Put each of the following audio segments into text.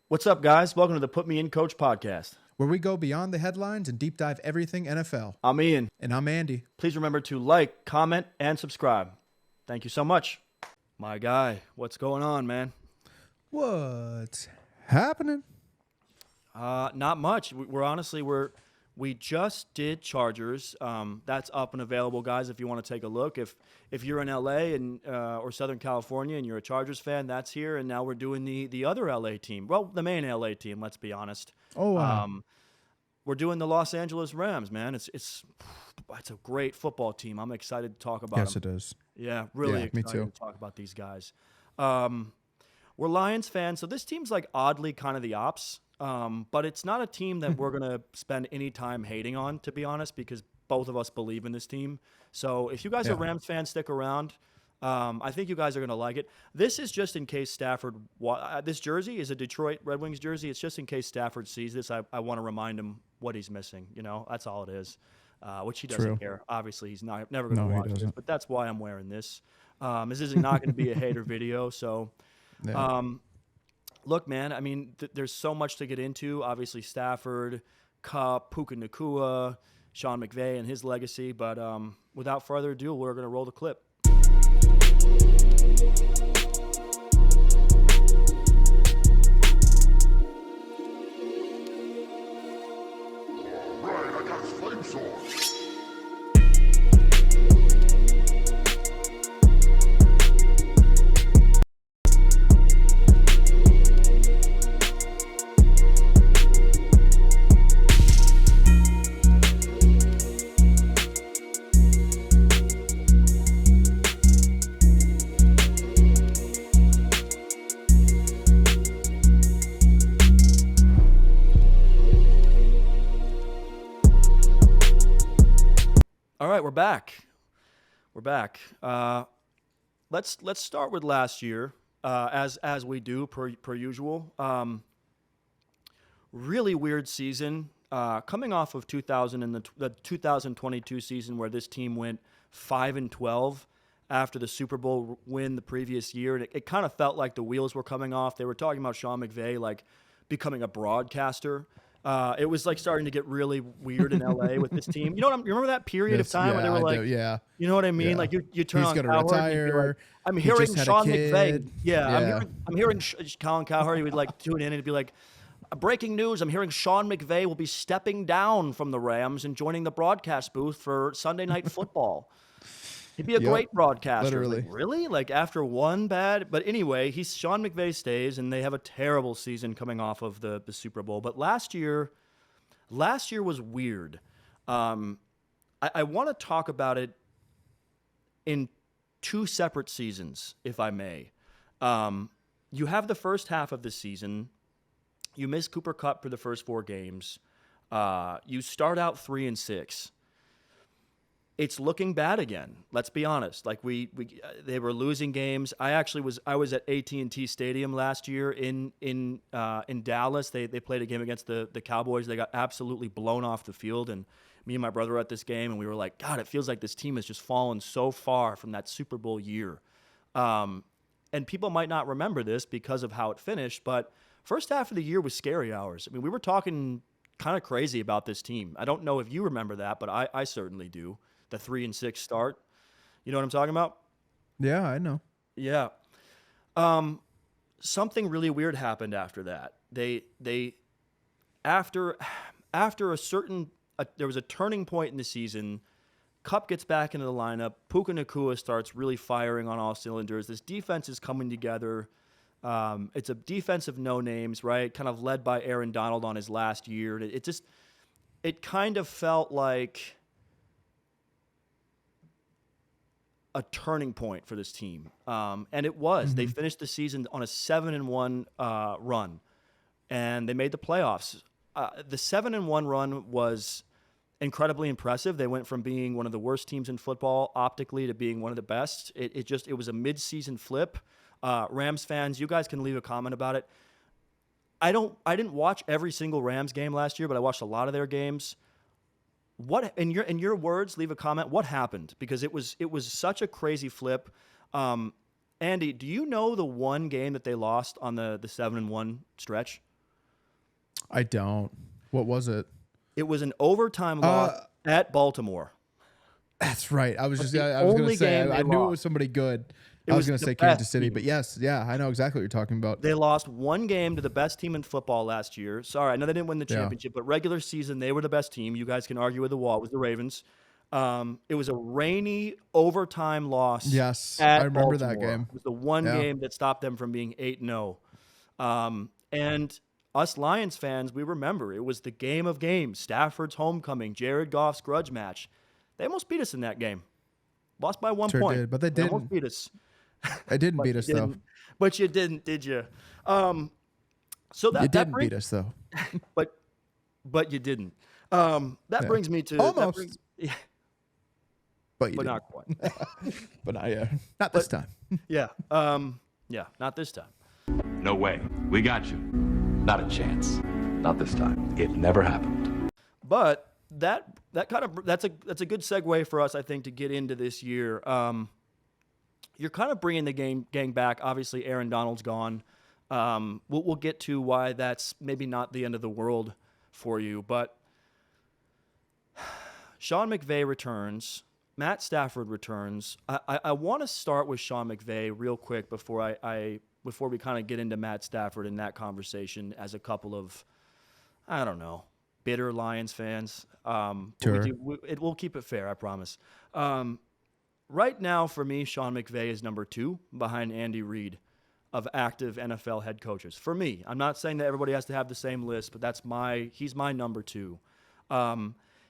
What's up, guys? Welcome to the Put Me In Coach podcast, where we go beyond the headlines and deep dive everything NFL. I'm Ian. And I'm Andy. Please remember to like, comment, and subscribe. Thank you so much. My guy, what's going on, man? What's happening? Not much. We just did Chargers. That's up and available, guys, if you want to take a look. If you're in LA and or Southern California and you're a Chargers fan, that's here. And now we're doing the other LA team. Well, the main LA team, let's be honest. Oh, wow. We're doing the Los Angeles Rams, man. It's a great football team. I'm excited to talk about them. Yes, it is. Yeah, really excited me too. to talk about these guys. We're Lions fans, so this team's like oddly kind of the ops. But it's not a team that we're going to spend any time hating on, to be honest, because both of us believe in this team. So if you guys are Rams fans, stick around. I think you guys are going to like it. This is just in case Stafford this jersey is a Detroit Red Wings jersey. It's just in case Stafford sees this. I want to remind him what he's missing. You know, that's all it is, which he doesn't care. Obviously, he's never going to watch this, but that's why I'm wearing this. This is not going to be a hater video, so look, man, I mean, there's so much to get into. Obviously, Stafford, Kipp, Nacua, Sean McVay, and his legacy. But without further ado, we're going to roll the clip. Right, I got flame sword. All right, we're back. Let's start with last year, as we do per usual. Really weird season. Coming off of 2000 and the 2022 season, where this team went 5-12 after the Super Bowl win the previous year, and it kind of felt like the wheels were coming off. They were talking about Sean McVay like becoming a broadcaster. It was like starting to get really weird in LA with this team. You know what? You remember that period of time where they were like, you know what I mean? Yeah. Like you turn He's on gonna Cowherd, retire. Like, I'm hearing Sean McVay. Yeah. I'm hearing Colin Cowherd. He would like tune in and be like, breaking news, I'm hearing Sean McVay will be stepping down from the Rams and joining the broadcast booth for Sunday Night Football. He'd be a great broadcaster. Literally. Like, really? Like after one bad? But anyway, Sean McVay stays, and they have a terrible season coming off of the Super Bowl. But last year was weird. I want to talk about it in two separate seasons, if I may. You have the first half of the season. You miss Cooper Kupp for the first 4 games. You start out 3-6. It's looking bad again. Let's be honest. Like they were losing games. I was at AT&T Stadium last year in Dallas. They played a game against the Cowboys. They got absolutely blown off the field. And me and my brother were at this game, and we were like, God, it feels like this team has just fallen so far from that Super Bowl year. And people might not remember this because of how it finished, but first half of the year was scary hours. I mean, we were talking kind of crazy about this team. I don't know if you remember that, but I certainly do. The 3-6 start. You know what I'm talking about? Yeah, I know. Yeah. Something really weird happened after that. After there was a turning point in the season. Kipp gets back into the lineup. Nacua starts really firing on all cylinders. This defense is coming together. It's a defense of no names, right? Kind of led by Aaron Donald on his last year. It kind of felt like a turning point for this team. And it was. Mm-hmm. They finished the season on a 7-1 run, and they made the playoffs. The 7-1 run was incredibly impressive. They went from being one of the worst teams in football optically to being one of the best. It was a mid-season flip. Rams fans, you guys can leave a comment about it. I didn't watch every single Rams game last year, but I watched a lot of their games. What in your words, leave a comment. What happened? Because it was such a crazy flip. Andy, do you know the one game that they lost on the 7-1 stretch? I don't. What was it? It was an overtime loss at Baltimore. That's right. I was But just. the I was going only to say. game I they knew it lost. was somebody good. It I was was going to the say best Kansas City, team. but yes, yeah, I know exactly what you're talking about. They lost one game to the best team in football last year. Sorry, I know they didn't win the Yeah. championship, but regular season, they were the best team. You guys can argue with the wall. It was the Ravens. It was a rainy overtime loss Yes, I at remember that Baltimore. game. It was the one Yeah. game that stopped them from being 8-0. And us Lions fans, we remember it was the game of games. Stafford's homecoming, Jared Goff's grudge match. They almost beat us in that game. Lost by 1 Sure point. did, but they Almost didn't. beat us. It didn't But beat you us though. didn't. But you didn't, did you? So You that didn't brings, beat us though. but you didn't. That brings me to Almost. That brings, yeah, But you but didn't. not quite. But not this time. Yeah. Yeah. Not this time. No way. We got you. Not a chance. Not this time. It never happened. But that's a good segue for us, I think, to get into this year. You're kind of bringing the gang back. Obviously, Aaron Donald's gone. We'll get to why that's maybe not the end of the world for you, but Sean McVay returns. Matt Stafford returns. I want to start with Sean McVay real quick before before we kind of get into Matt Stafford in that conversation as a couple of, I don't know, bitter Lions fans. Sure. We'll keep it fair, I promise. Right now, for me, Sean McVay is number 2 behind Andy Reid of active NFL head coaches. For me, I'm not saying that everybody has to have the same list, but he's my number 2.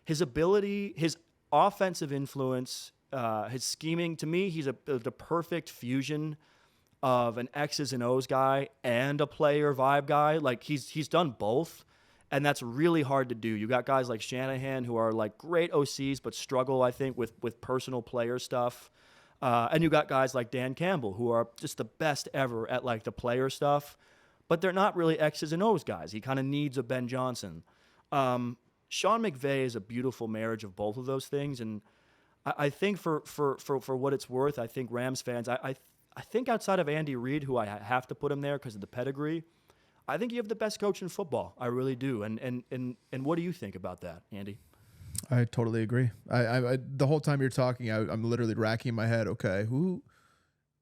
His ability, his offensive influence, his scheming, to me, he's the perfect fusion of an X's and O's guy and a player vibe guy. Like he's done both, and that's really hard to do. You got guys like Shanahan who are like great OCs but struggle, I think, with personal player stuff. And you got guys like Dan Campbell who are just the best ever at like the player stuff, but they're not really X's and O's guys. He kind of needs a Ben Johnson. Sean McVay is a beautiful marriage of both of those things, and I think for what it's worth, I think Rams fans, I think outside of Andy Reid, who I have to put him there because of the pedigree, I think you have the best coach in football. I really do. And what do you think about that, Andy? I totally agree. I the whole time you're talking, I'm literally racking my head. Okay, who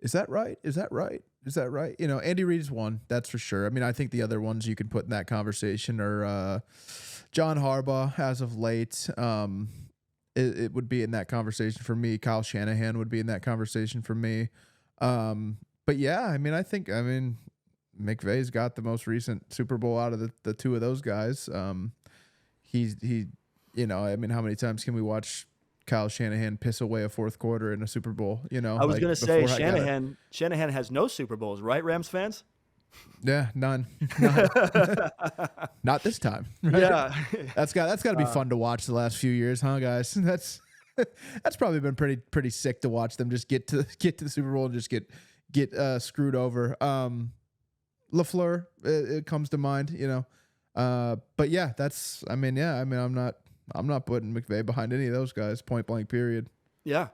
is that? Right? Is that right? Is that right? You know, Andy Reid is one. That's for sure. I mean, I think the other ones you can put in that conversation are John Harbaugh as of late. It would be in that conversation for me. Kyle Shanahan would be in that conversation for me. But yeah, I mean, McVay's got the most recent Super Bowl out of the two of those guys. He, you know, I mean, how many times can we watch Kyle Shanahan piss away a fourth quarter in a Super Bowl? You know, I was going to say Shanahan has no Super Bowls, right, Rams fans? Yeah, none. Not this time. Right? Yeah. That's got to be fun to watch the last few years, huh, guys? That's probably been pretty sick to watch them just get to the Super Bowl and just get screwed over. LaFleur, it comes to mind, you know. But yeah, I'm not putting McVay behind any of those guys, point blank period. Yeah.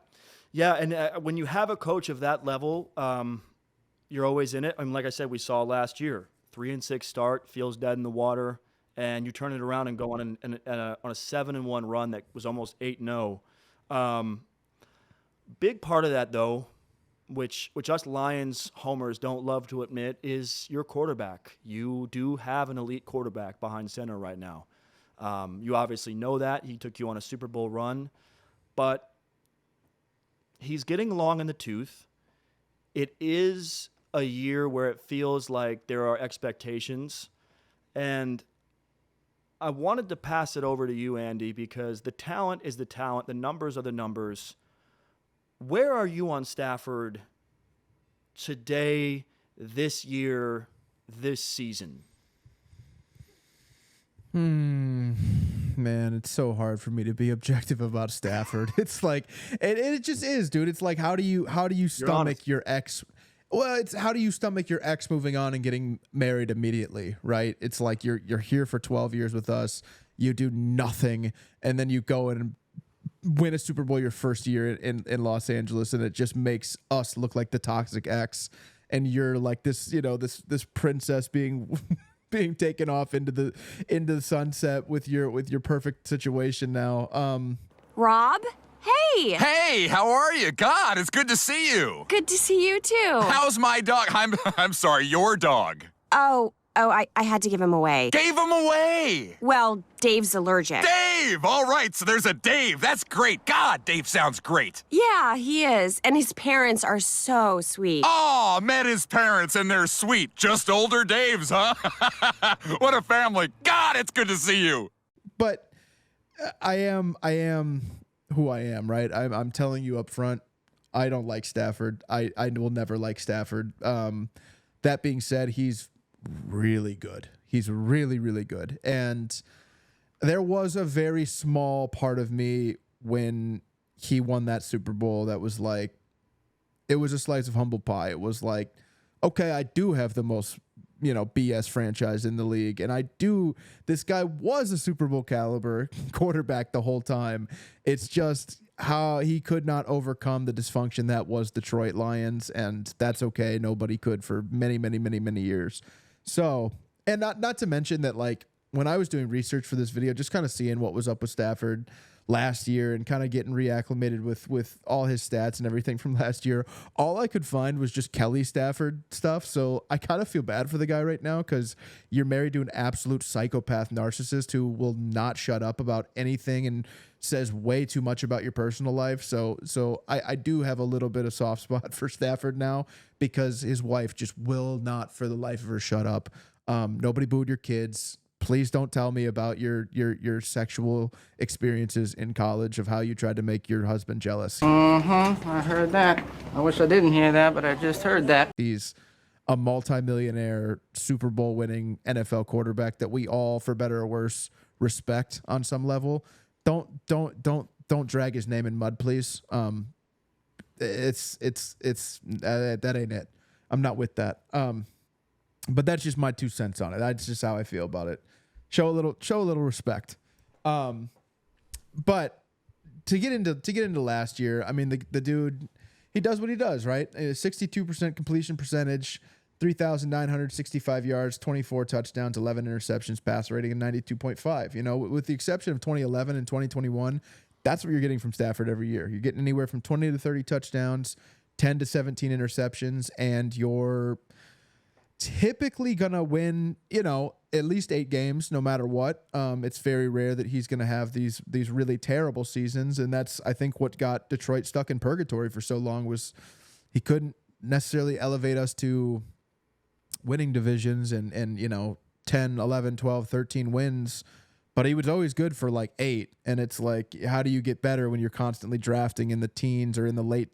Yeah, and when you have a coach of that level, you're always in it. I mean, like I said, we saw last year, 3-6 start, feels dead in the water, and you turn it around and go on a 7-1 run that was almost 8-0. Big part of that, though, which us Lions homers don't love to admit, is your quarterback. You do have an elite quarterback behind center right now. You obviously know that. He took you on a Super Bowl run, but he's getting long in the tooth. It is a year where it feels like there are expectations, and I wanted to pass it over to you, Andy, because the talent is the talent. The numbers are the numbers. Where are you on Stafford today, this year, this season? Man, it's so hard for me to be objective about Stafford. It's like, it just is, dude. It's like, how do you stomach your ex? Well, it's how do you stomach your ex moving on and getting married immediately, right? It's like you're here for 12 years with us. You do nothing, and then you go and win a Super Bowl your first year in Los Angeles, and it just makes us look like the toxic ex, and you're like this, you know, this princess being being taken off into the sunset with your perfect situation now. Rob? Hey! Hey, how are you? God, it's good to see you. Good to see you, too. How's my dog? I'm sorry, your dog. I had to give him away. Gave him away! Well, Dave's allergic. Dave! All right, so there's a Dave. That's great. God, Dave sounds great. Yeah, he is. And his parents are so sweet. Aw, met his parents and they're sweet. Just older Daves, huh? What a family. God, it's good to see you. But I am who I am, right? I'm telling you up front, I don't like Stafford. I will never like Stafford. That being said, he's really good. He's really, really good. And there was a very small part of me when he won that Super Bowl that was like, it was a slice of humble pie. It was like, okay, I do have the most, BS franchise in the league. And this guy was a Super Bowl caliber quarterback the whole time. It's just how he could not overcome the dysfunction that was Detroit Lions. And that's okay. Nobody could for many, many, many, many years. So, and not to mention that, like, when I was doing research for this video, just kind of seeing what was up with Stafford last year and kind of getting reacclimated with all his stats and everything from last year, all I could find was just Kelly Stafford stuff. So I kind of feel bad for the guy right now because you're married to an absolute psychopath narcissist who will not shut up about anything and says way too much about your personal life. So I do have a little bit of soft spot for Stafford now because his wife just will not for the life of her shut up. Nobody booed your kids. Please don't tell me about your sexual experiences in college of how you tried to make your husband jealous. I heard that. I wish I didn't hear that, but I just heard that. He's a multimillionaire, Super Bowl winning NFL quarterback that we all, for better or worse, respect on some level. Don't drag his name in mud, please. It's that ain't it. I'm not with that. But that's just my 2 cents on it. That's just how I feel about it. Show a little respect. But to get into last year, I mean, the dude, he does what he does, right? 62% completion percentage, 3,965 yards, 24 touchdowns, 11 interceptions, pass rating, and 92.5. With the exception of 2011 and 2021, that's what you're getting from Stafford every year. You're getting anywhere from 20 to 30 touchdowns, 10 to 17 interceptions, and you're typically gonna win, at least 8 games, no matter what. It's very rare that he's gonna have these really terrible seasons, and that's, I think, what got Detroit stuck in purgatory for so long was he couldn't necessarily elevate us to winning divisions and 10, 11, 12, 13 wins, but he was always good for like 8. And it's like, how do you get better when you're constantly drafting in the teens or in the late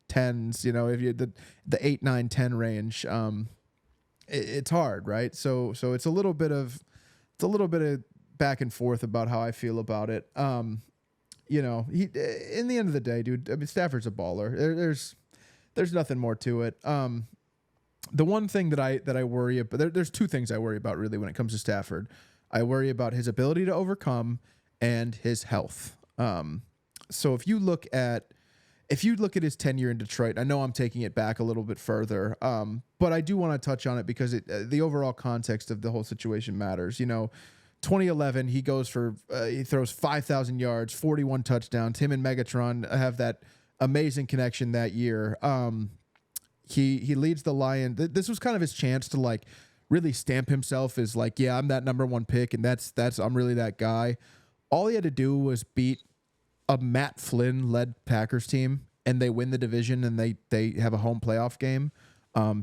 10s, if you the 8, 9, 10 range, it's hard, right? So it's a little bit of back and forth about how I feel about it. He, in the end of the day, dude, I mean, Stafford's a baller. There's nothing more to it. The one thing that I worry about, there's 2 things I worry about really when it comes to Stafford. I worry about his ability to overcome and his health. So if you look at his tenure in Detroit, I know I'm taking it back a little bit further, but I do want to touch on it because the overall context of the whole situation matters. 2011, he throws 5,000 yards, 41 touchdowns. Him and Megatron have that amazing connection that year. He leads the Lions. This was kind of his chance to like really stamp himself as like, yeah, I'm that number 1 pick, and I'm really that guy. All he had to do was beat a Matt Flynn-led Packers team, and they win the division, and they have a home playoff game.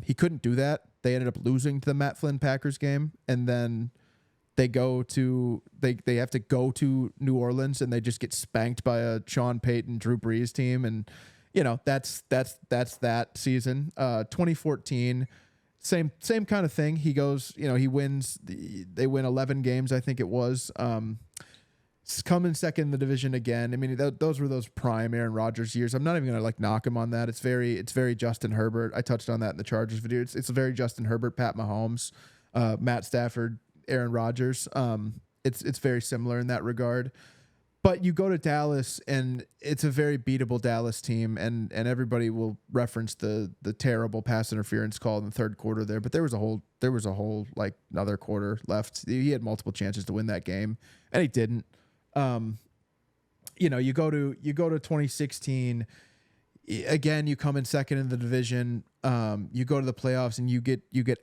He couldn't do that. They ended up losing to the Matt Flynn Packers game, and then they have to go to New Orleans, and they just get spanked by a Sean Payton, Drew Brees team, and that's that season. 2014, same kind of thing. He goes, he wins. They win 11 games, I think it was. Coming second in the division again. I mean, those were those prime Aaron Rodgers years. I'm not even gonna like knock him on that. It's very Justin Herbert. I touched on that in the Chargers video. It's very Justin Herbert, Pat Mahomes, Matt Stafford, Aaron Rodgers. It's very similar in that regard. But you go to Dallas, and it's a very beatable Dallas team, and everybody will reference the terrible pass interference call in the third quarter there. But there was a whole like another quarter left. He had multiple chances to win that game, and he didn't. You go to 2016. Again, you come in second in the division. You go to the playoffs, and you get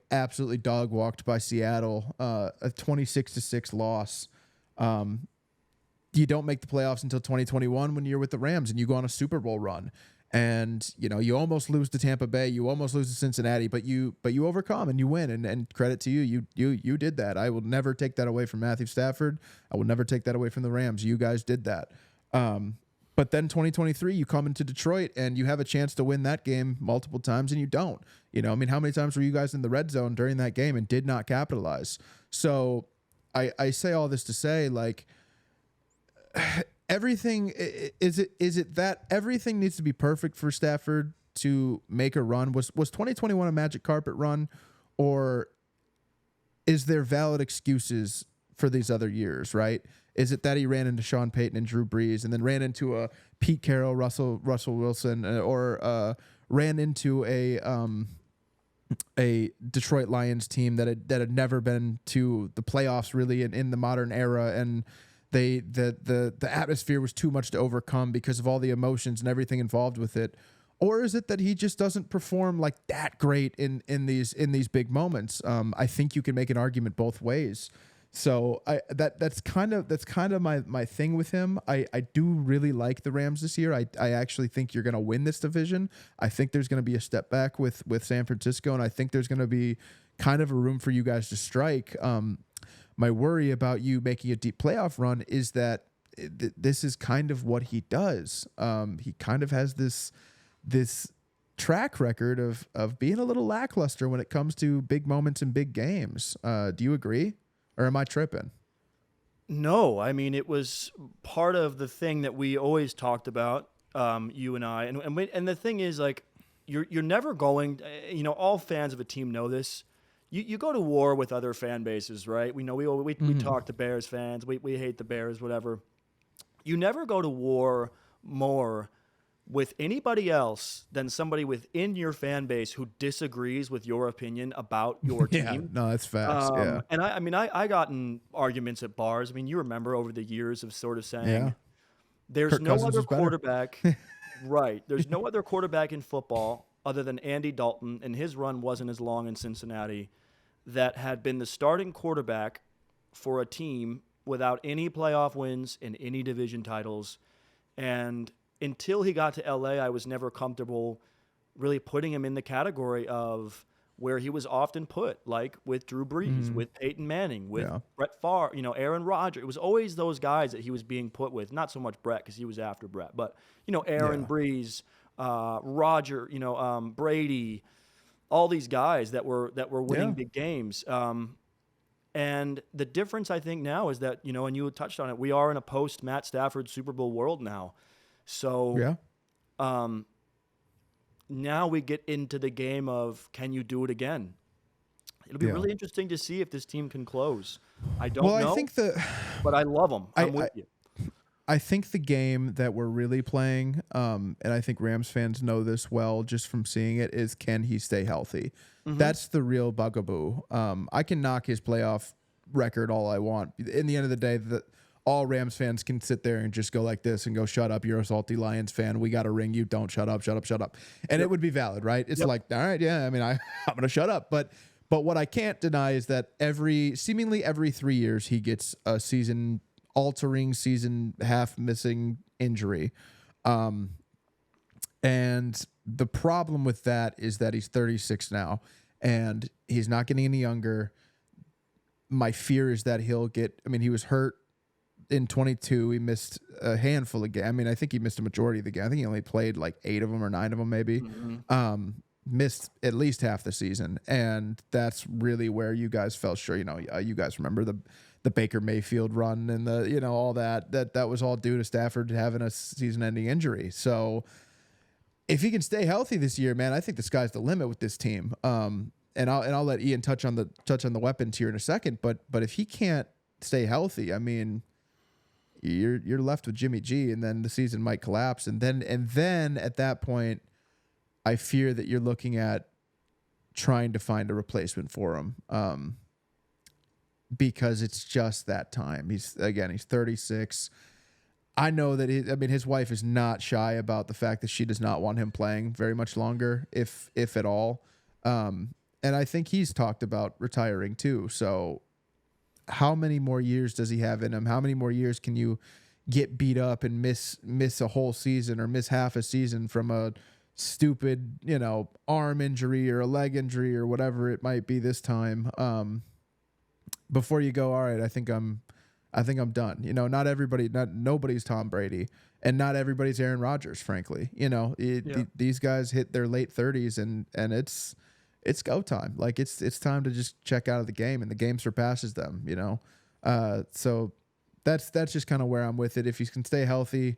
absolutely dog walked by Seattle. A 26-6 loss. You don't make the playoffs until 2021 when you're with the Rams and you go on a Super Bowl run, and you almost lose to Tampa Bay, you almost lose to Cincinnati, but you overcome and you win, and credit to you. You did that. I will never take that away from Matthew Stafford. I will never take that away from the Rams. You guys did that. But then 2023, you come into Detroit and you have a chance to win that game multiple times and you don't. How many times were you guys in the red zone during that game and did not capitalize? So I say all this to say, like, everything is it that everything needs to be perfect for Stafford to make a run? Was 2021 a magic carpet run, or is there valid excuses for these other years, right? Is it that he ran into Sean Payton and Drew Brees and then ran into a Pete Carroll, Russell Wilson, or ran into a Detroit Lions team that had never been to the playoffs really in the modern era, and the atmosphere was too much to overcome because of all the emotions and everything involved with it? Or is it that he just doesn't perform like that great in these big moments? I think you can make an argument both ways. So that's kind of my thing with him. I do really like the Rams this year. I actually think you're going to win this division. I think there's going to be a step back with San Francisco, and I think there's going to be kind of a room for you guys to strike. My worry about you making a deep playoff run is that this is kind of what he does. He kind of has this track record of being a little lackluster when it comes to big moments and big games. Do you agree, or am I tripping? No, I mean, it was part of the thing that we always talked about, you and I. And the thing is, like, you're never going. All fans of a team know this. You go to war with other fan bases, right? We talk to Bears fans. We hate the Bears, whatever. You never go to war more with anybody else than somebody within your fan base who disagrees with your opinion about your team. Yeah, no, that's facts. Yeah. And I got in arguments at bars. I mean, you remember over the years of sort of saying, there's Kirk no Cousins other is better. quarterback, right? There's no other quarterback in football other than Andy Dalton, and his run wasn't as long in Cincinnati, that had been the starting quarterback for a team without any playoff wins and any division titles. And until he got to LA, I was never comfortable really putting him in the category of where he was often put, like with Drew Brees, with Peyton Manning, with Brett Favre, Aaron Rodgers. It was always those guys that he was being put with, not so much Brett because he was after Brett, but, Aaron Brees, Roger, Brady, all these guys that were winning big games. And the difference, I think, now is that, and you touched on it, we are in a post-Matt Stafford Super Bowl world now. So now we get into the game of, can you do it again? It'll be really interesting to see if this team can close. I don't know, I think but I love them. I'm with you. I think the game that we're really playing, and I think Rams fans know this well just from seeing it, is can he stay healthy? That's the real bugaboo. I can knock his playoff record all I want. In the end of the day, all Rams fans can sit there and just go like this and go, shut up, you're a salty Lions fan. We got a ring. You don't. Shut up, shut up, shut up. And it would be valid, right? It's like, all right, yeah, I mean, I'm going to shut up. But what I can't deny is that seemingly every 3 years he gets a season-altering, season-half-missing injury. And the problem with that is that he's 36 now, and he's not getting any younger. My fear is that he was hurt in 22. He missed a handful of games. I mean, I think he missed a majority of the game. I think he only played like 8 of them or 9 of them maybe. Missed at least half the season, and that's really where you guys fell short. You guys remember the Baker Mayfield run and all that was all due to Stafford having a season-ending injury. So if he can stay healthy this year, man, I think the sky's the limit with this team. And I'll let Ian touch on the weapons here in a second. But if he can't stay healthy, I mean, you're left with Jimmy G, and then the season might collapse, and then at that point, I fear that you're looking at trying to find a replacement for him, because it's just that time. He's 36. I know that his wife is not shy about the fact that she does not want him playing very much longer, if at all. And I think he's talked about retiring too. So how many more years does he have in him? How many more years can you get beat up and miss a whole season or miss half a season from a stupid, arm injury or a leg injury or whatever it might be this time, before you go, all right, I think I'm done. Nobody's Tom Brady, and not everybody's Aaron Rodgers, frankly. These guys hit their late 30s and it's go time. Like it's time to just check out of the game, and the game surpasses them, so that's just kind of where I'm with it. If he can stay healthy,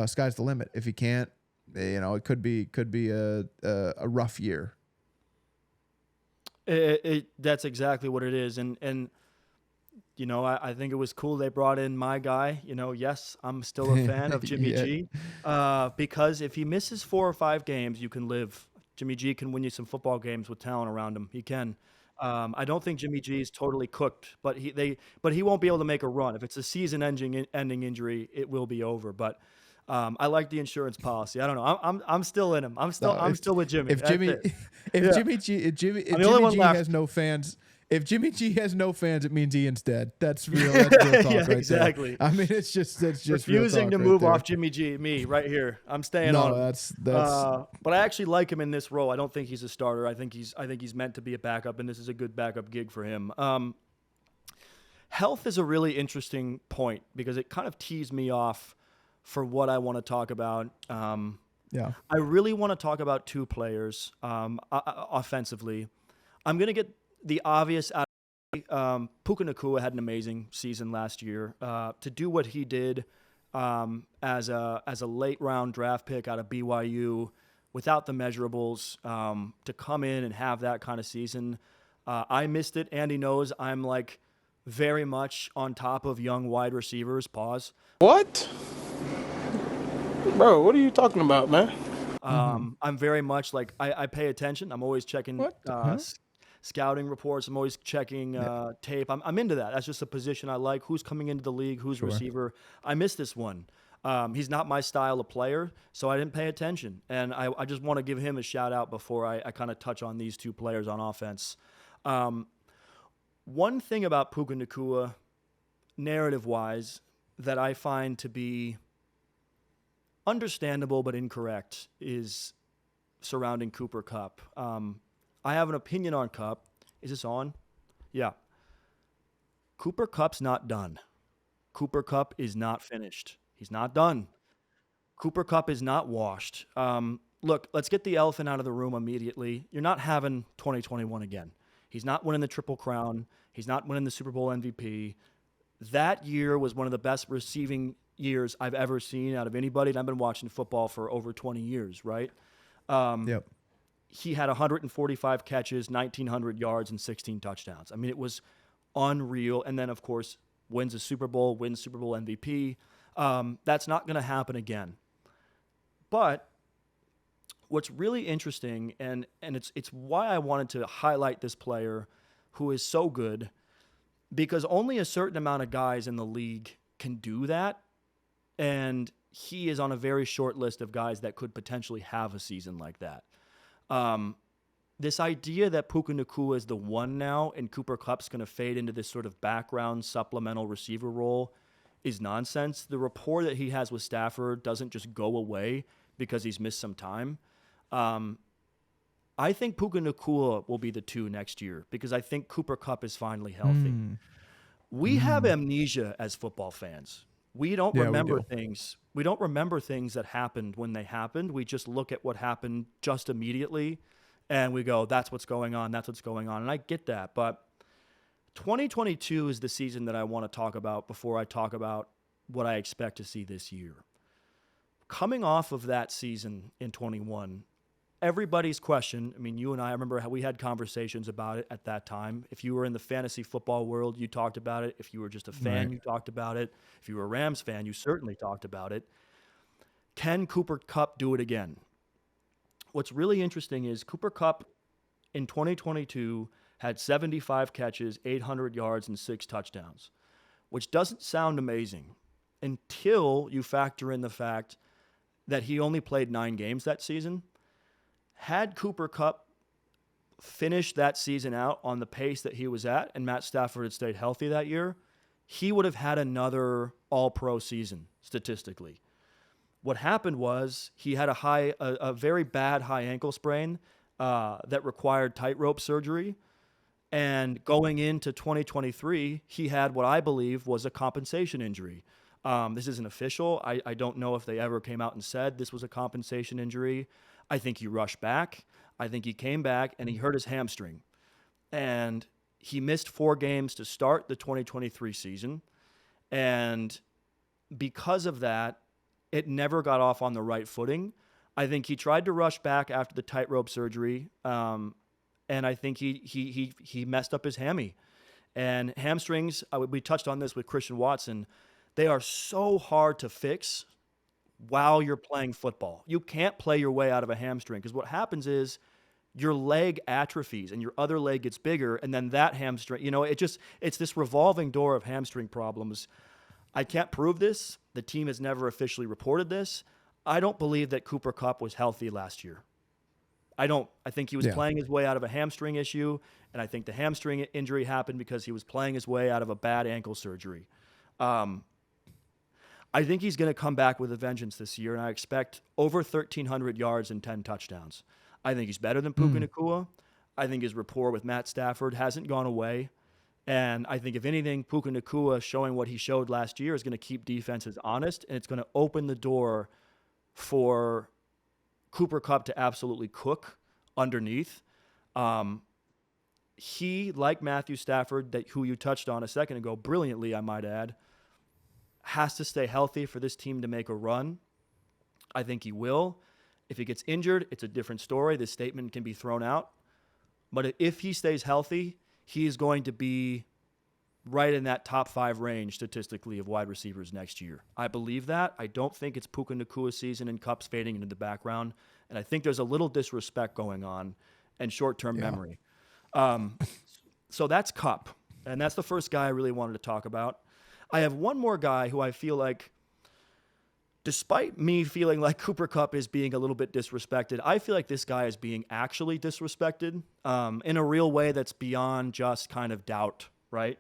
sky's the limit. If he can't, it could be a rough year. That's exactly what it is. And I think it was cool they brought in my guy. Yes, I'm still a fan of Jimmy G, because if he misses 4 or 5 games, you can live. Jimmy G can win you some football games with talent around him. He can. I don't think Jimmy G is totally cooked, but he won't be able to make a run. If it's a season-ending injury, it will be over. But I like the insurance policy. I don't know. I'm still in him. I'm still with Jimmy. If Jimmy G has no fans. If Jimmy G has no fans, it means Ian's dead. That's real. That's real talk, right exactly. There. I mean, it's just refusing to move off Jimmy G. Me right here. I'm staying on him. That's. But I actually like him in this role. I don't think he's a starter. I think he's meant to be a backup, and this is a good backup gig for him. Health is a really interesting point because it kind of tees me off for what I want to talk about. I really want to talk about 2 players offensively. I'm going to get the obvious out of Puka Nacua had an amazing season last year. To do what he did as a late round draft pick out of BYU without the measurables, to come in and have that kind of season, I missed it. Andy knows I'm like very much on top of young wide receivers. Pause. What? Bro, what are you talking about, man? I'm very much like I pay attention. I'm always checking scouting reports. I'm always checking tape. I'm into that. That's just a position I like. Who's coming into the league? Who's receiver? I missed this one. He's not my style of player, so I didn't pay attention. And I just want to give him a shout out before I kind of touch on these 2 players on offense. One thing about Puka Nacua, narrative-wise, that I find to be understandable but incorrect is surrounding Cooper Kupp. I have an opinion on Kupp. Is this on? Yeah. Cooper Kupp's not done. Cooper Kupp is not finished. He's not done. Cooper Kupp is not washed. Look, let's get the elephant out of the room immediately. You're not having 2021 again. He's not winning the Triple Crown. He's not winning the Super Bowl MVP. That year was one of the best receiving years I've ever seen out of anybody, and I've been watching football for over 20 years, right? Yep. He had 145 catches, 1,900 yards, and 16 touchdowns. I mean, it was unreal. And then, of course, wins a Super Bowl, wins Super Bowl MVP. That's not going to happen again. But what's really interesting, and it's why I wanted to highlight this player who is so good, because only a certain amount of guys in the league can do that. And he is on a very short list of guys that could potentially have a season like that. This idea that Puka Nacua is the one now and Cooper Kupp's going to fade into this sort of background supplemental receiver role is nonsense. The rapport that he has with Stafford doesn't just go away because he's missed some time. I think Puka Nacua will be the 2 next year because I think Cooper Kupp is finally healthy. We have amnesia as football fans. We don't remember things. We don't remember things that happened when they happened. We just look at what happened just immediately, and we go, that's what's going on, that's what's going on. And I get that, but 2022 is the season that I want to talk about before I talk about what I expect to see this year. Coming off of that season in 21, everybody's question, I mean, you and I remember how we had conversations about it at that time. If you were in the fantasy football world, you talked about it. If you were just a fan, Right. you talked about it. If you were a Rams fan, you certainly talked about it. Can Cooper Kupp do it again? What's really interesting is Cooper Kupp in 2022 had 75 catches, 800 yards, and 6 touchdowns, which doesn't sound amazing until you factor in the fact that he only played 9 games that season. Had Cooper Kupp finished that season out on the pace that he was at and Matt Stafford had stayed healthy that year, he would have had another all-pro season statistically. What happened was he had a very bad high ankle sprain that required tightrope surgery. And going into 2023, he had what I believe was a compensation injury. This isn't official. I don't know if they ever came out and said this was a compensation injury. I think he rushed back. I think he came back and he hurt his hamstring. And he missed 4 games to start the 2023 season. And because of that, it never got off on the right footing. I think he tried to rush back after the tightrope surgery, and I think he messed up his hammy. And hamstrings, we touched on this with Christian Watson, they are so hard to fix while you're playing football. You can't play your way out of a hamstring because what happens is your leg atrophies and your other leg gets bigger, and then that hamstring, it's this revolving door of hamstring problems. I can't prove this. The team has never officially reported this. I don't believe that Cooper Kupp was healthy last year. I think he was playing his way out of a hamstring issue, and I think the hamstring injury happened because he was playing his way out of a bad ankle surgery. I think he's going to come back with a vengeance this year, and I expect over 1,300 yards and 10 touchdowns. I think he's better than Puka Nacua. I think his rapport with Matt Stafford hasn't gone away. And I think, if anything, Puka Nacua showing what he showed last year is going to keep defenses honest, and it's going to open the door for Cooper Kupp to absolutely cook underneath. He, like Matthew Stafford, who you touched on a second ago, brilliantly, I might add, has to stay healthy for this team to make a run. I think he will. If he gets injured, it's a different story. This statement can be thrown out. But if he stays healthy, he is going to be right in that top 5 range statistically of wide receivers next year. I believe that. I don't think it's Puka Nacua season and Kupp's fading into the background. And I think there's a little disrespect going on and short-term memory. So that's Kupp. And that's the first guy I really wanted to talk about. I have one more guy who I feel like, despite me feeling like Cooper Kupp is being a little bit disrespected, I feel like this guy is being actually disrespected in a real way that's beyond just kind of doubt, right?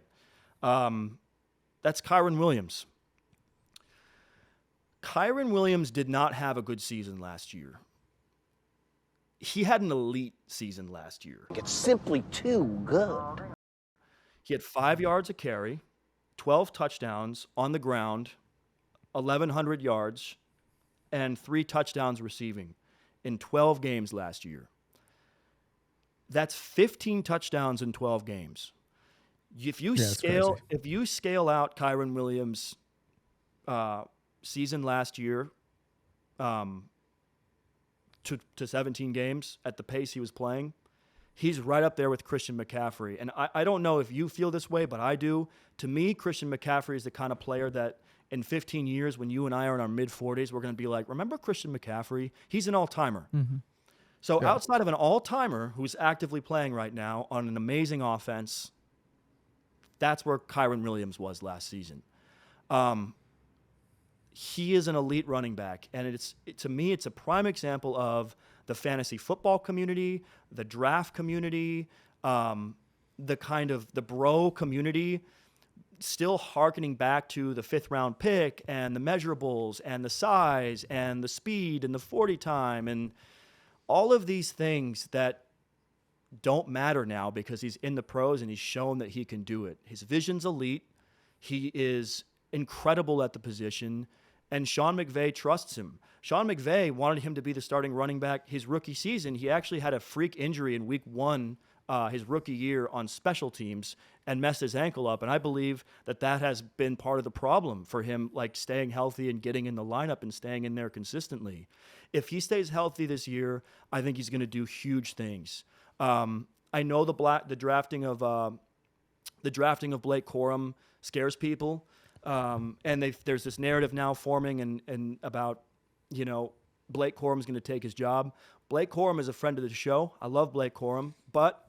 That's Kyren Williams. Kyren Williams did not have a good season last year. He had an elite season last year. It's simply too good. He had 5 yards a carry, 12 touchdowns on the ground, 1,100 yards, and 3 touchdowns receiving in 12 games last year. That's 15 touchdowns in 12 games. If you scale out Kyren Williams' season last year to 17 games at the pace he was playing, he's right up there with Christian McCaffrey. And I don't know if you feel this way, but I do. To me, Christian McCaffrey is the kind of player that in 15 years, when you and I are in our mid-40s, we're going to be like, remember Christian McCaffrey? He's an all-timer. Mm-hmm. So outside of an all-timer who's actively playing right now on an amazing offense, that's where Kyren Williams was last season. He is an elite running back, and to me, it's a prime example of the fantasy football community, the draft community, the bro community, still hearkening back to the 5th round pick and the measurables and the size and the speed and the 40 time and all of these things that don't matter now because he's in the pros and he's shown that he can do it. His vision's elite. He is incredible at the position, and Sean McVay trusts him. Sean McVay wanted him to be the starting running back his rookie season. He actually had a freak injury in week 1 his rookie year on special teams, and messed his ankle up. And I believe that has been part of the problem for him, like staying healthy and getting in the lineup and staying in there consistently. If he stays healthy this year, I think he's going to do huge things. I know the drafting of Blake Corum scares people, and there's this narrative now forming and about, Blake Corum's going to take his job. Blake Corum is a friend of the show. I love Blake Corum, but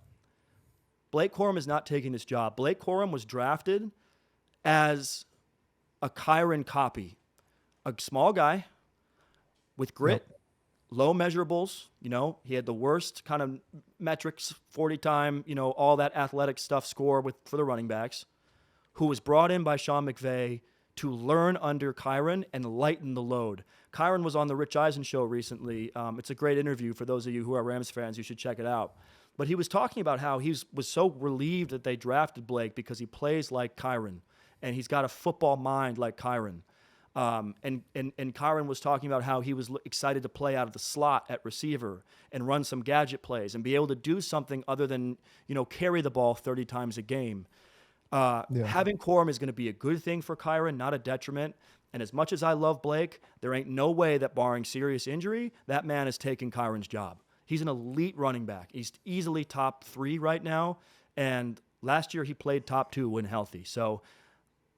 Blake Corum is not taking this job. Blake Corum was drafted as a Kyren copy, a small guy with grit, low measurables. He had the worst kind of metrics, 40 time, all that athletic stuff score for the running backs, who was brought in by Sean McVay to learn under Kyren and lighten the load. Kyren was on the Rich Eisen show recently. It's a great interview for those of you who are Rams fans. You should check it out. But he was talking about how he was so relieved that they drafted Blake because he plays like Kyren, and he's got a football mind like Kyren. And Kyren was talking about how he was excited to play out of the slot at receiver and run some gadget plays and be able to do something other than, carry the ball 30 times a game. Having Corum is going to be a good thing for Kyren, not a detriment. And as much as I love Blake, there ain't no way that barring serious injury, that man is taking Kyren's job. He's an elite running back. He's easily top 3 right now. And last year he played top 2 when healthy. So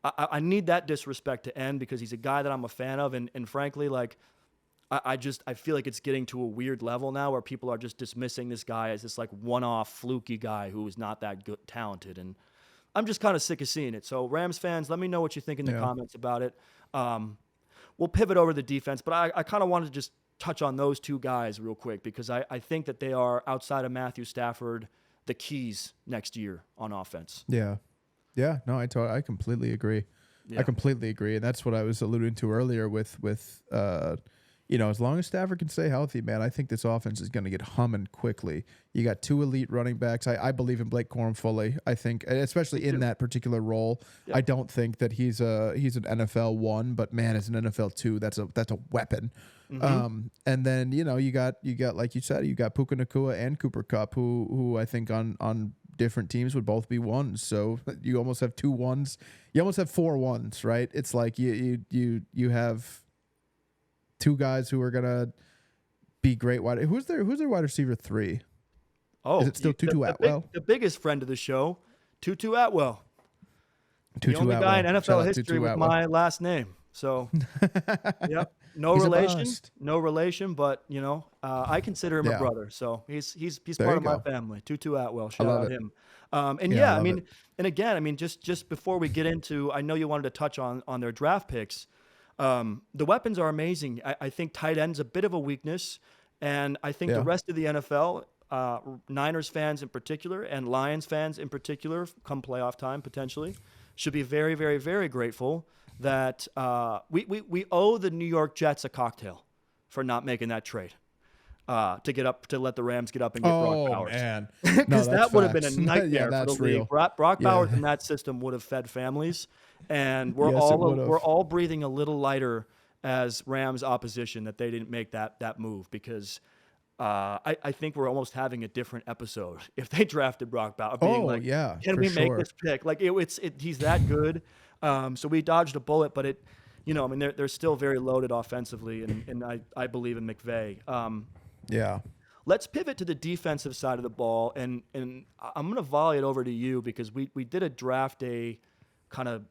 I need that disrespect to end because he's a guy that I'm a fan of. And frankly, like, I feel like it's getting to a weird level now where people are just dismissing this guy as this like one-off fluky guy who is not that good, talented. And I'm just kind of sick of seeing it. So Rams fans, let me know what you think in the comments about it. We'll pivot over to the defense, but I kind of wanted to just touch on those two guys real quick because I think that they are, outside of Matthew Stafford, the keys next year on offense. Yeah. Yeah. No, I completely agree. Yeah. I completely agree. And that's what I was alluding to earlier with as long as Stafford can stay healthy, man, I think this offense is going to get humming quickly. You got 2 elite running backs. I believe in Blake Corum fully. I think, especially in that particular role, I don't think that he's an NFL 1, but man, as an NFL 2, that's a weapon. Mm-hmm. And then you got like you said, you got Puka Nacua and Cooper Kupp, who I think on different teams would both be 1s. So you almost have 2 1s. You almost have 4 1s, right? It's like you have 2 guys who are gonna be great wide. Who's their wide receiver 3? Oh, is it still Tutu Atwell? The biggest friend of the show, Tutu Atwell. The only guy in NFL history with my last name. So, yep, no relation, but I consider him a brother. So he's part of my family. Tutu Atwell, shout out him. Just before we get into, I know you wanted to touch on their draft picks. The weapons are amazing. I think tight end's a bit of a weakness, and I think the rest of the NFL, Niners fans in particular and Lions fans in particular, come playoff time potentially, should be very, very, very grateful that we owe the New York Jets a cocktail for not making that trade to let the Rams get up and get Brock Bowers. Man, because that would have been a nightmare for the league. Brock Bowers in that system would have fed families. And we're all breathing a little lighter as Rams opposition that they didn't make that move because I think we're almost having a different episode if they drafted Brock Bowers. Can we make this pick? Like he's that good. So we dodged a bullet, but they're still very loaded offensively, and I believe in McVay. Let's pivot to the defensive side of the ball, and I'm going to volley it over to you because we did a draft day kind of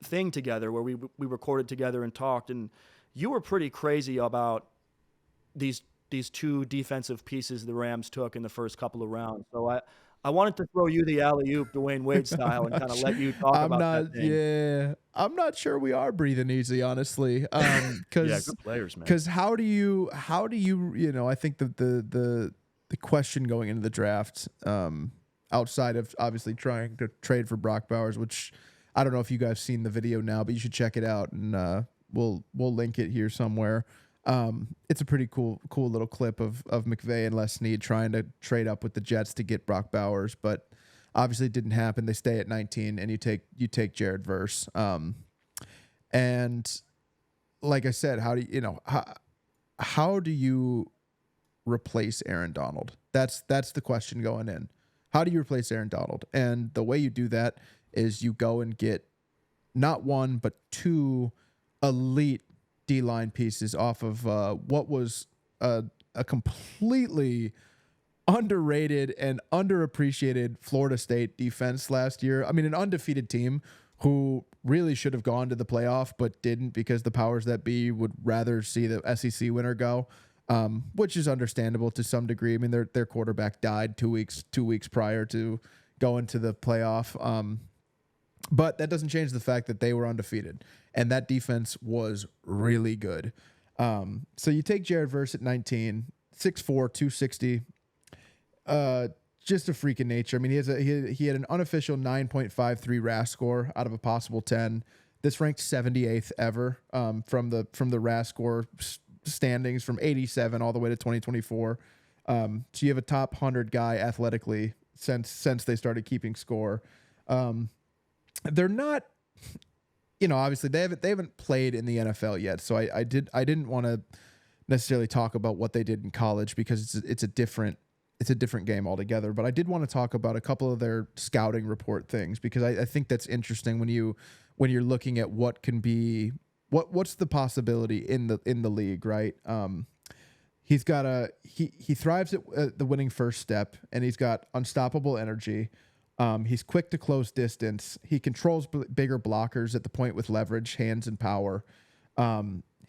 thing together where we recorded together and talked, and you were pretty crazy about these 2 defensive pieces the Rams took in the first couple of rounds. So I wanted to throw you the alley-oop Dwayne Wade style and kind of let you talk about that thing. Yeah, I'm not sure we are breathing easy, honestly. Because good players, man. Because how do you I think the question going into the draft, outside of obviously trying to trade for Brock Bowers, which I don't know if you guys seen the video now, but you should check it out, and we'll link it here somewhere. It's a pretty cool little clip of McVay and Les Snead trying to trade up with the Jets to get Brock Bowers, but obviously it didn't happen. They stay at 19, and you take Jared Verse. And like I said, how do you replace Aaron Donald? That's the question going in. How do you replace Aaron Donald? And the way you do that is you go and get not one, but two elite D-line pieces off of what was a completely underrated and underappreciated Florida State defense last year. I mean, an undefeated team who really should have gone to the playoff, but didn't because the powers that be would rather see the SEC winner go, which is understandable to some degree. I mean, their quarterback died 2 weeks prior to going to the playoff. But that doesn't change the fact that they were undefeated, and that defense was really good. So you take Jared Verse at 19, 6'4", 260. Just a freak in nature. I mean, he had an unofficial 9.53 RAS score out of a possible 10. This ranked 78th ever from the RAS score standings from 87 all the way to 2024. So you have a top 100 guy athletically since they started keeping score. They're not, obviously they haven't played in the NFL yet. So I didn't want to necessarily talk about what they did in college because it's a different game altogether. But I did want to talk about a couple of their scouting report things because I think that's interesting when you're looking at what can be what's the possibility in the league, right? He thrives at the winning first step, and he's got unstoppable energy. He's quick to close distance. He controls bigger blockers at the point with leverage, hands, and power.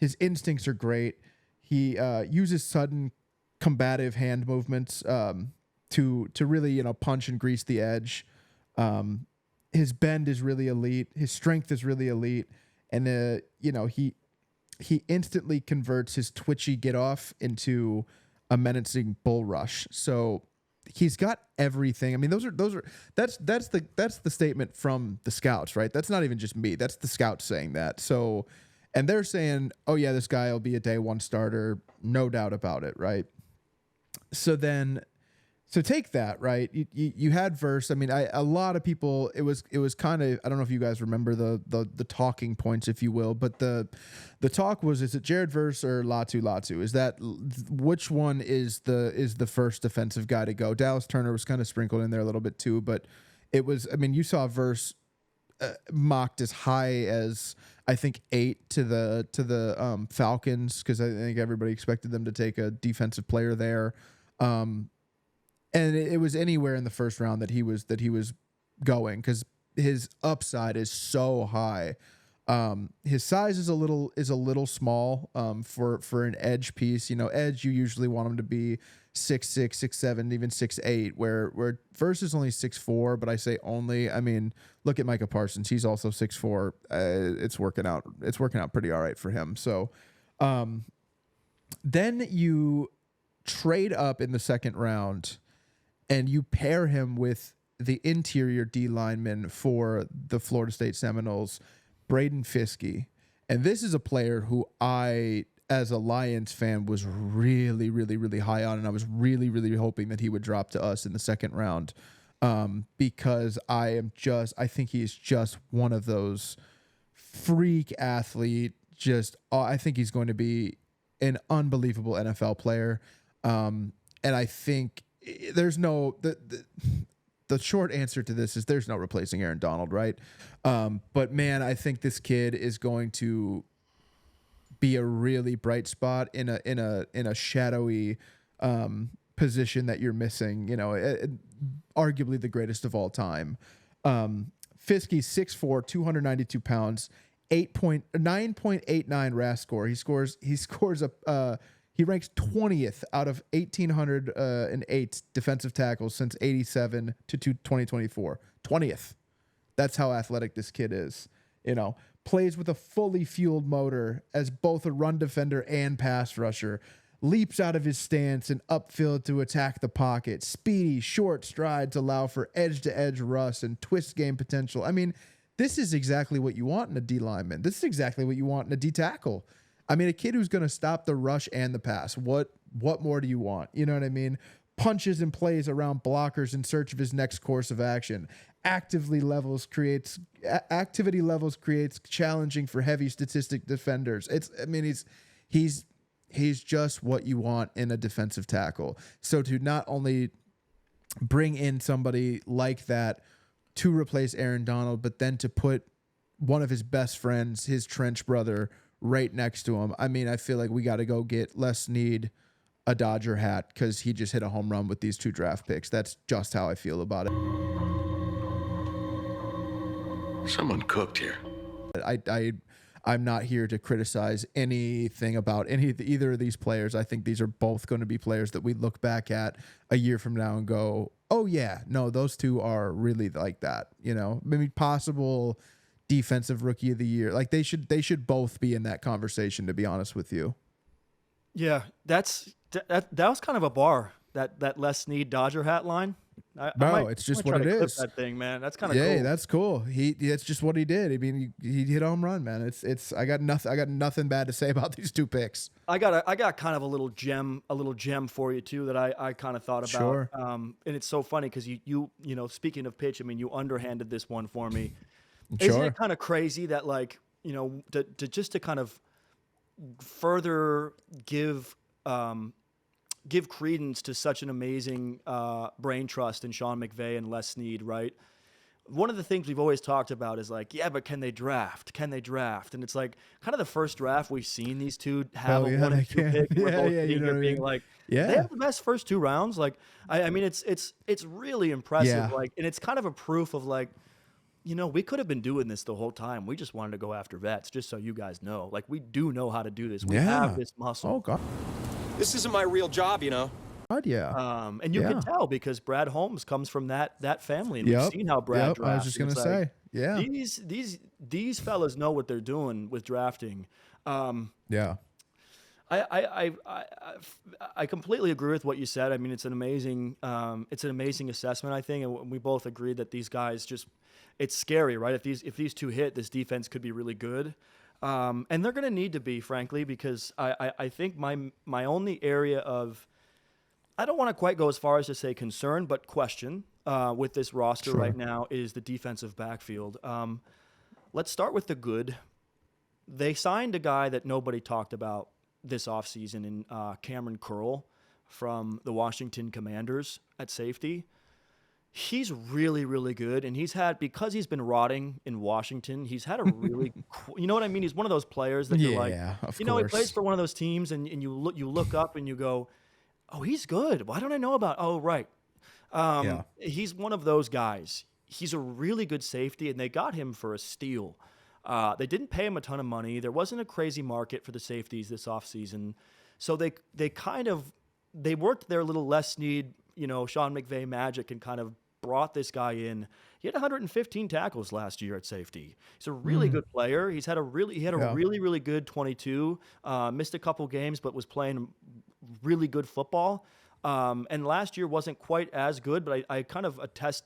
His instincts are great. He uses sudden combative hand movements to really punch and grease the edge. His bend is really elite. His strength is really elite, and he instantly converts his twitchy get off into a menacing bull rush. So he's got everything. I mean, that's the statement from the scouts, right? That's not even just me. That's the scouts saying that. So, and they're saying, oh yeah, this guy will be a day one starter. No doubt about it. Right. So take that, right? You had Verse. I mean, a lot of people, it was kind of, I don't know if you guys remember the talking points, if you will, but the talk was, is it Jared Verse or Latu? Is that, which one is the first defensive guy to go? Dallas Turner was kind of sprinkled in there a little bit too, but it was, I mean, you saw Verse mocked as high as I think 8 to the Falcons, because I think everybody expected them to take a defensive player there. And it was anywhere in the first round that he was going, because his upside is so high. His size is a little small for an edge piece. Edge, you usually want him to be 6'6", 6'7", even 6'8", where Verse is only 6'4", but I say only. I mean, look at Micah Parsons. He's also 6'4". It's working out. It's working out pretty all right for him. So then you trade up in the second round, and you pair him with the interior D lineman for the Florida State Seminoles, Braden Fiske. And this is a player who I, as a Lions fan, was really, really, really high on, and I was really, really hoping that he would drop to us in the second round, because I think he's just one of those freak athlete. I think he's going to be an unbelievable NFL player. And I think there's the short answer to this is there's no replacing Aaron Donald, right? But man, I think this kid is going to be a really bright spot in a shadowy position that you're missing. Arguably the greatest of all time. Fiske, 6'4", 292 pounds, 9.89 RAS score. He ranks 20th out of 1,808 defensive tackles since 87 to 2024. 20th. That's how athletic this kid is. Plays with a fully fueled motor as both a run defender and pass rusher. Leaps out of his stance and upfield to attack the pocket. Speedy, short strides allow for edge-to-edge rush and twist game potential. I mean, this is exactly what you want in a D lineman. This is exactly what you want in a D tackle. I mean, a kid who's going to stop the rush and the pass. What more do you want? You know what I mean? Punches and plays around blockers in search of his next course of action. Activity levels creates challenging for heavy statistic defenders. He's just what you want in a defensive tackle. So to not only bring in somebody like that to replace Aaron Donald, but then to put one of his best friends, his trench brother, right next to him. I mean, I feel like we got to go get Les Snead a Dodger hat because he just hit a home run with these 2 draft picks. That's just how I feel about it. Someone cooked here. I'm not here to criticize anything about either of these players. I think these are both going to be players that we look back at a year from now and go, oh yeah, no, those 2 are really like that. You know, maybe possible defensive rookie of the year. Like they should both be in that conversation, to be honest with you. Yeah, that was kind of a bar, that Les Snead Dodger hat line. It's just what it is. That thing, man. That's kind of cool. cool. That's cool. It's just what he did. I mean, he hit a home run, man. I got nothing bad to say about these 2 picks. I got kind of a little gem for you too that I kind of thought about. Sure. And it's so funny because you know, speaking of pitch, I mean, you underhanded this one for me. Sure. Isn't it kind of crazy that, like, you know, to kind of further give credence to such an amazing brain trust in Sean McVay and Les Snead, right? One of the things we've always talked about is like, yeah, but can they draft? Can they draft? And it's like kind of the first draft we've seen these 2 have a 1 and 2 pick. We're both sitting here being like, they have the best first 2 rounds. Like, I mean, it's really impressive. Yeah. Like, and it's kind of a proof of like, you know, we could have been doing this the whole time. We just wanted to go after vets, just so you guys know. Like, we do know how to do this. We have this muscle. Oh God. This isn't my real job, you know. God, yeah. And you can tell because Brad Holmes comes from that family, and we've seen how Brad drafts. I was just gonna say, yeah. These fellas know what they're doing with drafting. Yeah. I completely agree with what you said. I mean, it's an amazing assessment, I think, and we both agree that these guys it's scary, right? If these 2 hit, this defense could be really good. And they're going to need to be, frankly, because I think my only area of, I don't want to quite go as far as to say concern, but question with this roster right now is the defensive backfield. Let's start with the good. They signed a guy that nobody talked about this offseason in Cameron Curl from the Washington Commanders at safety. He's really, really good, and because he's been rotting in Washington, he's had a really, you know what I mean? He's one of those players that you're like, of you know, he course. plays for one of those teams, and you look up and you go, oh, he's good. Why don't I know about? Oh, right. He's one of those guys. He's a really good safety, and they got him for a steal. They didn't pay him a ton of money. There wasn't a crazy market for the safeties this offseason, so they worked their little Les Snead, you know, Sean McVay magic and kind of brought this guy in. He had 115 tackles last year at safety. He's a really good player. He had a really good 22. Missed a couple games, but was playing really good football. And last year wasn't quite as good, but I kind of attest.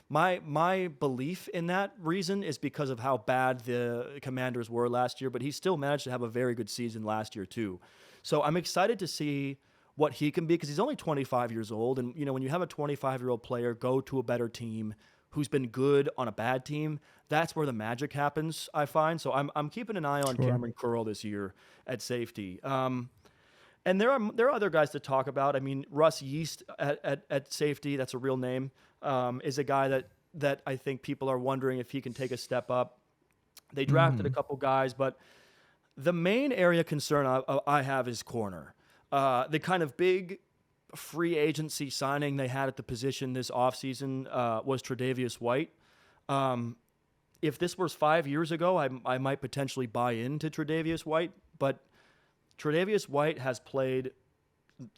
My belief in that reason is because of how bad the Commanders were last year, but he still managed to have a very good season last year too. So I'm excited to see what he can be because he's only 25 years old. And, you know, when you have a 25-year-old player go to a better team who's been good on a bad team, that's where the magic happens, I find. So I'm keeping an eye on Cameron Curl this year at safety. And there are other guys to talk about. I mean, Russ Yeast at safety, that's a real name, is a guy that I think people are wondering if he can take a step up. They drafted a couple guys, but the main area of concern I have is corner. The kind of big free agency signing they had at the position this offseason was Tre'Davious White. If this was 5 years ago, I might potentially buy into Tre'Davious White, but Tre'Davious White has played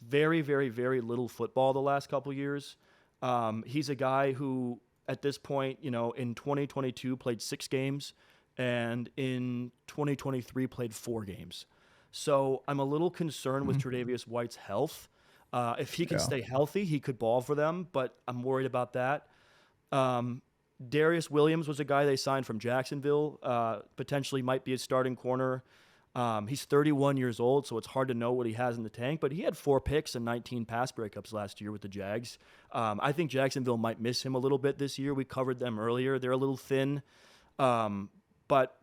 very, very, very little football the last couple years. He's a guy who, at this point, you know, in 2022 played 6 games, and in 2023 played 4 games. So I'm a little concerned with Tre'Davious White's health. If he can stay healthy, he could ball for them, but I'm worried about that. Darius Williams was a guy they signed from Jacksonville, potentially might be a starting corner. He's 31 years old, so it's hard to know what he has in the tank, but he had 4 picks and 19 pass breakups last year with the Jags. I think Jacksonville might miss him a little bit this year. We covered them earlier. They're a little thin. But,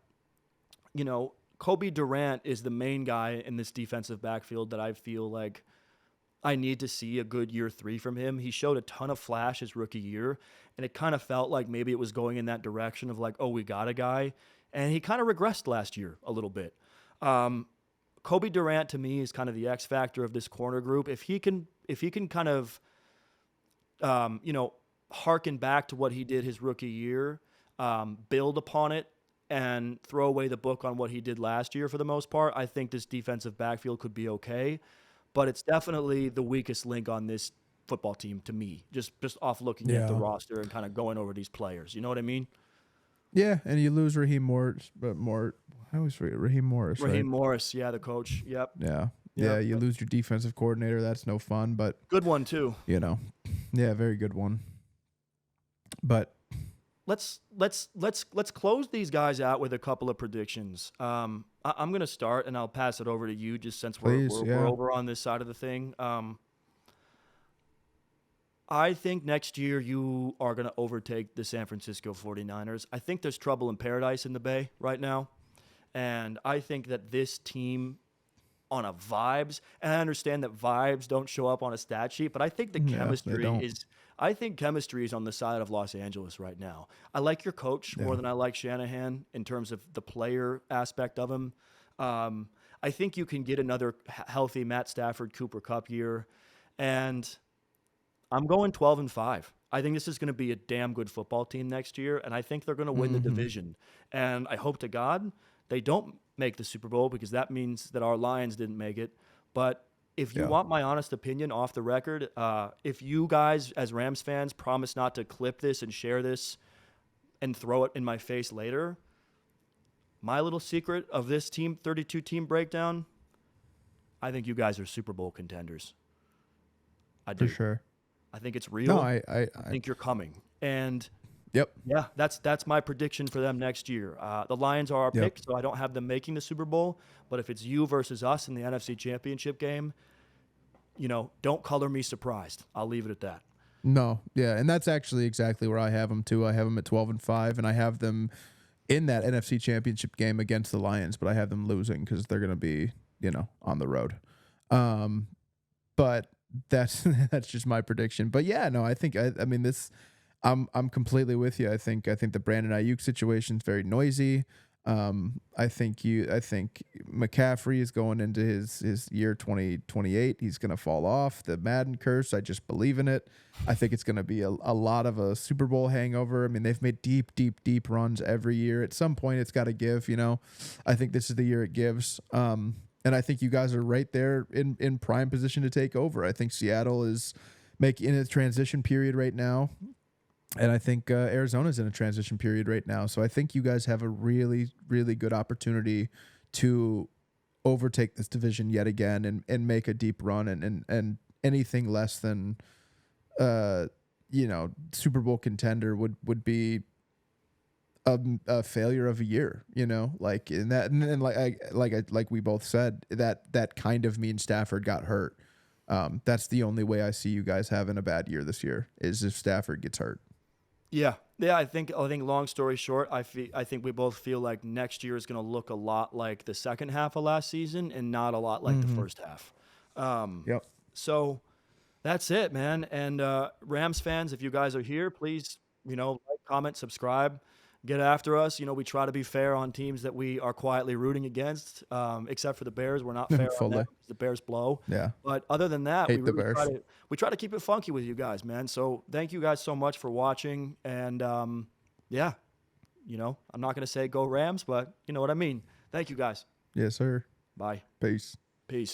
you know, Kobe Durant is the main guy in this defensive backfield that I feel like I need to see a good year 3 from him. He showed a ton of flash his rookie year, and it kind of felt like maybe it was going in that direction of like, oh, we got a guy. And he kind of regressed last year a little bit. Kobe Durant to me is kind of the X factor of this corner group. If he can kind of, harken back to what he did his rookie year, build upon it, and throw away the book on what he did last year for the most part, I think this defensive backfield could be okay. But it's definitely the weakest link on this football team to me, just off looking at the roster and kind of going over these players. You know what I mean? Yeah, and you lose Raheem Morris, I always forget Raheem Morris. Raheem right? Morris, yeah, the coach. Yep. Yeah, you lose your defensive coordinator. That's no fun, but Good one too. Yeah, very good one. But Let's close these guys out with a couple of predictions. I'm going to start, and I'll pass it over to you, just since we're over on this side of the thing. I think next year you are going to overtake the San Francisco 49ers. I think there's trouble in paradise in the Bay right now, and I think that this team on a vibes, and I understand that vibes don't show up on a stat sheet, but I think the chemistry is on the side of Los Angeles right now. I like your coach more than I like Shanahan in terms of the player aspect of him. I think you can get another healthy Matt Stafford, Cooper Kupp year, and I'm going 12-5. I think this is going to be a damn good football team next year, and I think they're going to win the division. And I hope to God they don't make the Super Bowl, because that means that our Lions didn't make it. But if you want my honest opinion off the record, if you guys as Rams fans promise not to clip this and share this and throw it in my face later, my little secret of this team 32 team breakdown, I think you guys are Super Bowl contenders. I do. for sure. I think it's real. No, I think you're coming. And Yep. yeah, that's my prediction for them next year. The Lions are our pick, so I don't have them making the Super Bowl. But if it's you versus us in the NFC Championship game, don't color me surprised. I'll leave it at that. No, yeah, and that's actually exactly where I have them too. I have them at 12-5, and I have them in that NFC Championship game against the Lions, but I have them losing because they're going to be, on the road. But that's just my prediction. But yeah, no, I think I mean this. I'm completely with you. I think the Brandon Ayuk situation is very noisy. I think McCaffrey is going into his year 2028. He's going to fall off the Madden curse. I just believe in it. I think it's going to be a lot of a Super Bowl hangover. I mean, they've made deep runs every year. At some point, it's got to give. I think this is the year it gives. And I think you guys are right there in prime position to take over. I think Seattle is in a transition period right now. And I think Arizona's in a transition period right now. So I think you guys have a really, really good opportunity to overtake this division yet again and make a deep run. And anything less than, Super Bowl contender would be a failure of a year, like in that. And then like we both said, that kind of means Stafford got hurt. That's the only way I see you guys having a bad year this year is if Stafford gets hurt. Yeah. I think long story short, I think we both feel like next year is going to look a lot like the second half of last season and not a lot like the first half. Yep. So that's it, man. And Rams fans, if you guys are here, please, like, comment, subscribe, get after us. We try to be fair on teams that we are quietly rooting against, except for the Bears. We're not fair on them because the Bears blow. Yeah. But other than that, we try to keep it funky with you guys, man. So thank you guys so much for watching. And, I'm not going to say go Rams, but you know what I mean. Thank you guys. Yes, sir. Bye. Peace. Peace.